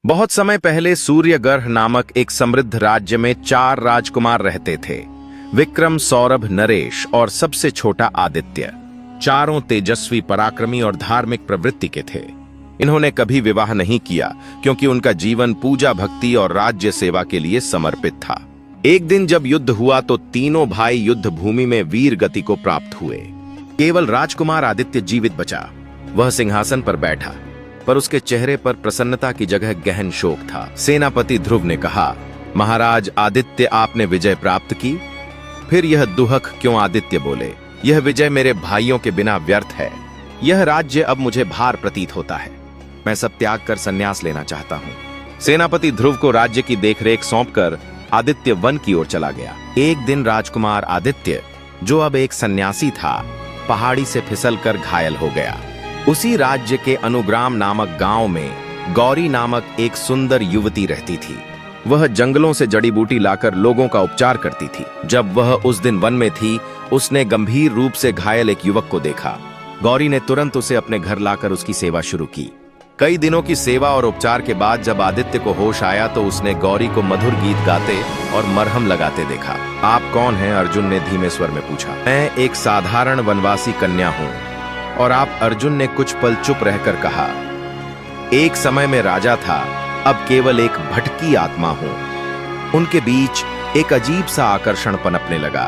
बहुत समय पहले सूर्यगर्ह नामक एक समृद्ध राज्य में 4 राजकुमार रहते थे। विक्रम, सौरभ, नरेश और सबसे छोटा आदित्य। चारों तेजस्वी, पराक्रमी और धार्मिक प्रवृत्ति के थे। इन्होंने कभी विवाह नहीं किया क्योंकि उनका जीवन पूजा, भक्ति और राज्य सेवा के लिए समर्पित था। एक दिन जब युद्ध हुआ तो तीनों भाई युद्ध भूमि में वीर गति को प्राप्त हुए। केवल राजकुमार आदित्य जीवित बचा। वह सिंहासन पर बैठा, पर उसके चेहरे पर प्रसन्नता की जगह गहन शोक था। सेनापति ध्रुव ने कहा, महाराज आदित्य, आपने विजय प्राप्त की। फिर यह दुहक क्यों? आदित्य बोले, यह विजय मेरे भाइयों के बिना व्यर्थ है। यह राज्य अब मुझे भार प्रतीत होता है। मैं सब त्याग कर संन्यास लेना चाहता हूँ। सेनापति ध्रुव को राज्य की देखरेख सौंपकर आदित्य वन की ओर चला गया। एक दिन राजकुमार आदित्य, जो अब एक सन्यासी था, पहाड़ी से फिसलकर घायल हो गया। उसी राज्य के अनुग्राम नामक गांव में गौरी नामक एक सुंदर युवती रहती थी। वह जंगलों से जड़ी बूटी लाकर लोगों का उपचार करती थी। जब वह उस दिन वन में थी, उसने गंभीर रूप से घायल एक युवक को देखा। गौरी ने तुरंत उसे अपने घर लाकर उसकी सेवा शुरू की। कई दिनों की सेवा और उपचार के बाद जब आदित्य को होश आया तो उसने गौरी को मधुर गीत गाते और मरहम लगाते देखा। आप कौन हैं? अर्जुन ने धीमे स्वर में पूछा। मैं एक साधारण वनवासी कन्या हूँ। और आप? अर्जुन ने कुछ पल चुप रहकर कहा। एक समय में राजा था, अब केवल एक भटकी आत्मा हूं। उनके बीच एक अजीब सा आकर्षण पनपने लगा।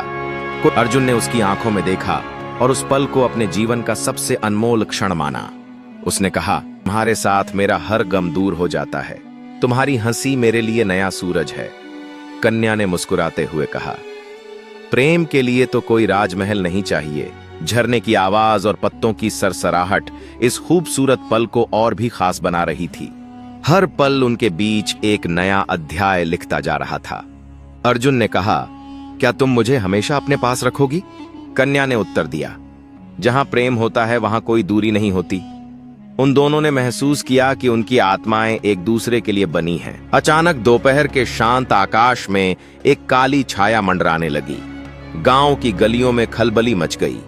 अर्जुन ने उसकी आंखों में देखा और उस पल को अपने जीवन का सबसे अनमोल क्षण माना। उसने कहा, तुम्हारे साथ मेरा हर गम दूर हो जाता है। तुम्हारी हंसी मेरे लिए नया सूरज है। कन्या ने मुस्कुराते हुए कहा, प्रेम के लिए तो कोई राजमहल नहीं चाहिए। झरने की आवाज और पत्तों की सरसराहट इस खूबसूरत पल को और भी खास बना रही थी। हर पल उनके बीच एक नया अध्याय लिखता जा रहा था। अर्जुन ने कहा, क्या तुम मुझे हमेशा अपने पास रखोगी? कन्या ने उत्तर दिया, जहां प्रेम होता है वहां कोई दूरी नहीं होती। उन दोनों ने महसूस किया कि उनकी आत्माएं एक दूसरे के लिए बनी हैं। अचानक दोपहर के शांत आकाश में एक काली छाया मंडराने लगी। गांव की गलियों में खलबली मच गई।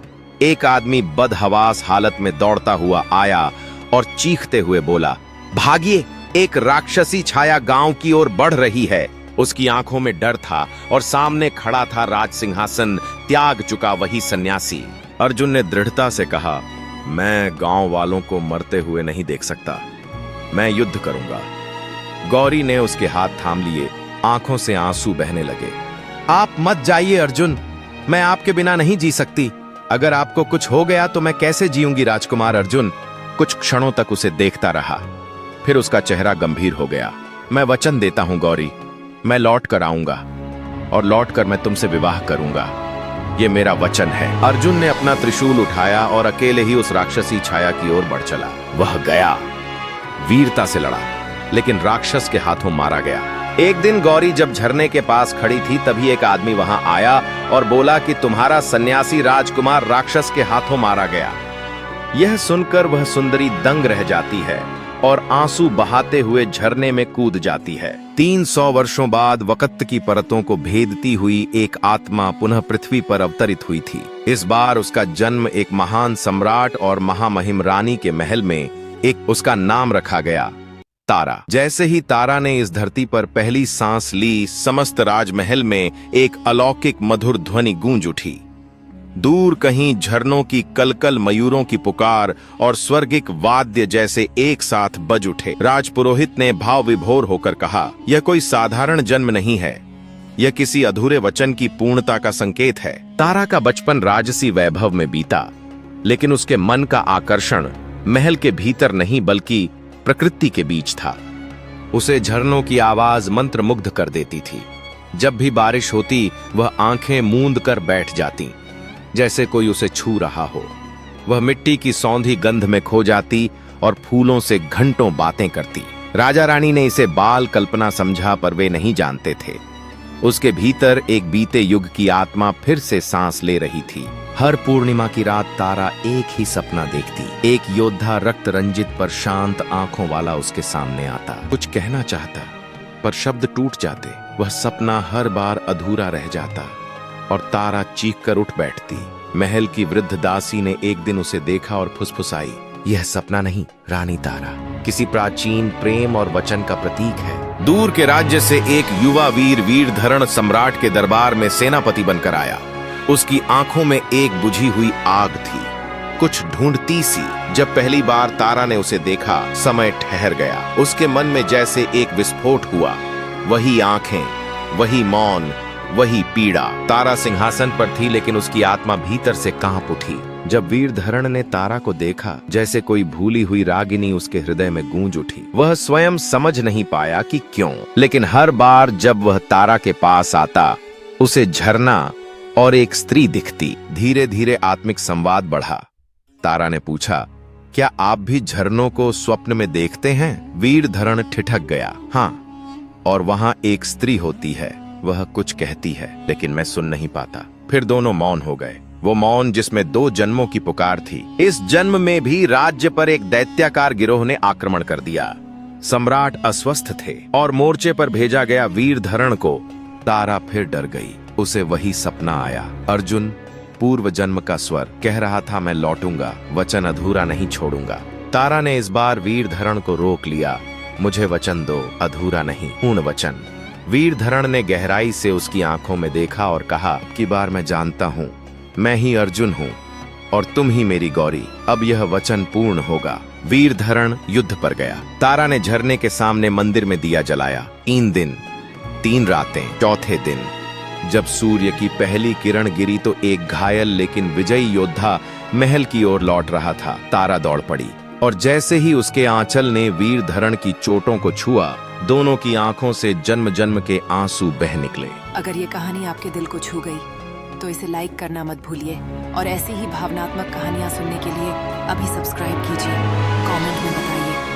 एक आदमी बदहवास हालत में दौड़ता हुआ आया और चीखते हुए बोला, भागिए, एक राक्षसी छाया गांव की ओर बढ़ रही है। उसकी आंखों में डर था और सामने खड़ा था राज सिंहासन त्याग चुका वही सन्यासी। अर्जुन ने दृढ़ता से कहा, मैं गांव वालों को मरते हुए नहीं देख सकता। मैं युद्ध करूंगा। गौरी ने उसके हाथ थाम लिए। आंखों से आंसू बहने लगे। आप मत जाइए अर्जुन, मैं आपके बिना नहीं जी सकती। अगर आपको कुछ हो गया तो मैं कैसे जीऊंगी? राजकुमार अर्जुन कुछ क्षणों तक उसे देखता रहा। फिर उसका चेहरा गंभीर हो गया। मैं वचन देता हूं गौरी, मैं लौट कर आऊंगा और लौट कर मैं तुमसे विवाह करूंगा। ये मेरा वचन है। अर्जुन ने अपना त्रिशूल उठाया और अकेले ही उस राक्षसी छाया की ओर बढ़ चला। वह गया, वीरता से लड़ा, लेकिन राक्षस के हाथों मारा गया। एक दिन गौरी जब झरने के पास खड़ी थी, तभी एक आदमी वहां आया और बोला कि तुम्हारा सन्यासी राजकुमार राक्षस के हाथों मारा गया। यह सुनकर वह सुंदरी दंग रह जाती है और आंसू बहाते हुए झरने में कूद जाती है। 300 वर्षों बाद वक्त की परतों को भेदती हुई एक आत्मा पुनः पृथ्वी पर अवतरित हुई थी। इस बार उसका जन्म एक महान सम्राट और महामहिम रानी के महल में उसका नाम रखा गया, तारा। जैसे ही तारा ने इस धरती पर पहली सांस ली, समस्त राजमहल में एक अलौकिक मधुर ध्वनि गूंज उठी। दूर कहीं झरनों की कलकल, मयूरों की पुकार और स्वर्गिक वाद्य जैसे एक साथ बज उठे। राजपुरोहित ने भाव विभोर होकर कहा, यह कोई साधारण जन्म नहीं है, यह किसी अधूरे वचन की पूर्णता का संकेत है। तारा का बचपन राजसी वैभव में बीता, लेकिन उसके मन का आकर्षण महल के भीतर नहीं बल्कि प्रकृति के बीच था। उसे झरनों की आवाज मंत्रमुग्ध कर देती थी। जब भी बारिश होती, वह आंखें मूंद कर बैठ जाती, जैसे कोई उसे छू रहा हो। वह मिट्टी की सौंधी गंध में खो जाती और फूलों से घंटों बातें करती। राजा रानी ने इसे बाल कल्पना समझा, पर वे नहीं जानते थे उसके भीतर एक बीते युग की आत्मा फिर से सांस ले रही थी। हर पूर्णिमा की रात तारा एक ही सपना देखती। एक योद्धा रक्त रंजित पर शांत आंखों वाला उसके सामने आता। कुछ कहना चाहता, पर शब्द टूट जाते। वह सपना हर बार अधूरा रह जाता और तारा चीख कर उठ बैठती। महल की वृद्ध दासी ने एक दिन उसे देखा और फुसफुसाई, यह सपना नहीं, रानी तारा किसी प्राचीन प्रेम और वचन का प्रतीक है। दूर के राज्य से एक युवा वीर वीरधरण सम्राट के दरबार में सेनापति बनकर आया। उसकी आंखों में एक बुझी हुई आग थी, कुछ ढूंढती सी। जब पहली बार तारा ने उसे देखा, समय ठहर गया। उसके मन में जैसे एक विस्फोट हुआ। वही आंखें, वही मौन, वही पीड़ा। तारा सिंहासन पर थी, लेकिन उसकी आत्मा भीतर से कांप उठी। जब वीरधरण ने तारा को देखा, जैसे कोई भूली हुई रागिनी उसके हृदय में गूंज उठी। वह स्वयं समझ नहीं पाया कि क्यों, लेकिन हर बार जब वह तारा के पास आता, उसे झरना और एक स्त्री दिखती। धीरे धीरे आत्मिक संवाद बढ़ा। तारा ने पूछा, क्या आप भी झरनों को स्वप्न में देखते हैं? वीरधरण ठिठक गया, हाँ, और वहां एक स्त्री होती है, वह कुछ कहती है, लेकिन मैं सुन नहीं पाता। फिर दोनों मौन हो गए। वो मौन जिसमें 2 जन्मों की पुकार थी। इस जन्म में भी राज्य पर एक दैत्याकार गिरोह ने आक्रमण कर दिया। सम्राट अस्वस्थ थे और मोर्चे पर भेजा गया वीरधरण को तारा फिर डर गई। उसे वही सपना आया। अर्जुन, पूर्व जन्म का स्वर कह रहा था, मैं लौटूंगा, वचन अधूरा नहीं छोड़ूंगा। तारा ने इस बार वीरधरण को रोक लिया। मुझे वचन दो, अधूरा नहीं, पूर्ण वचन। वीरधरण ने गहराई से उसकी आंखों में देखा और कहा, की बार मैं जानता हूँ, मैं ही अर्जुन हूँ और तुम ही मेरी गौरी। अब यह वचन पूर्ण होगा। वीरधरण युद्ध पर गया। तारा ने झरने के सामने मंदिर में दिया जलाया। 3 दिन 3 रातें। चौथे दिन जब सूर्य की पहली किरण गिरी तो एक घायल लेकिन विजयी योद्धा महल की ओर लौट रहा था। तारा दौड़ पड़ी और जैसे ही उसके आंचल ने वीरधरण की चोटों को छुआ, दोनों की आंखों से जन्म जन्म के आंसू बह निकले। अगर ये कहानी आपके दिल को छू गई तो इसे लाइक करना मत भूलिए और ऐसी ही भावनात्मक कहानियां सुनने के लिए अभी सब्सक्राइब कीजिए। कमेंट में बताइए।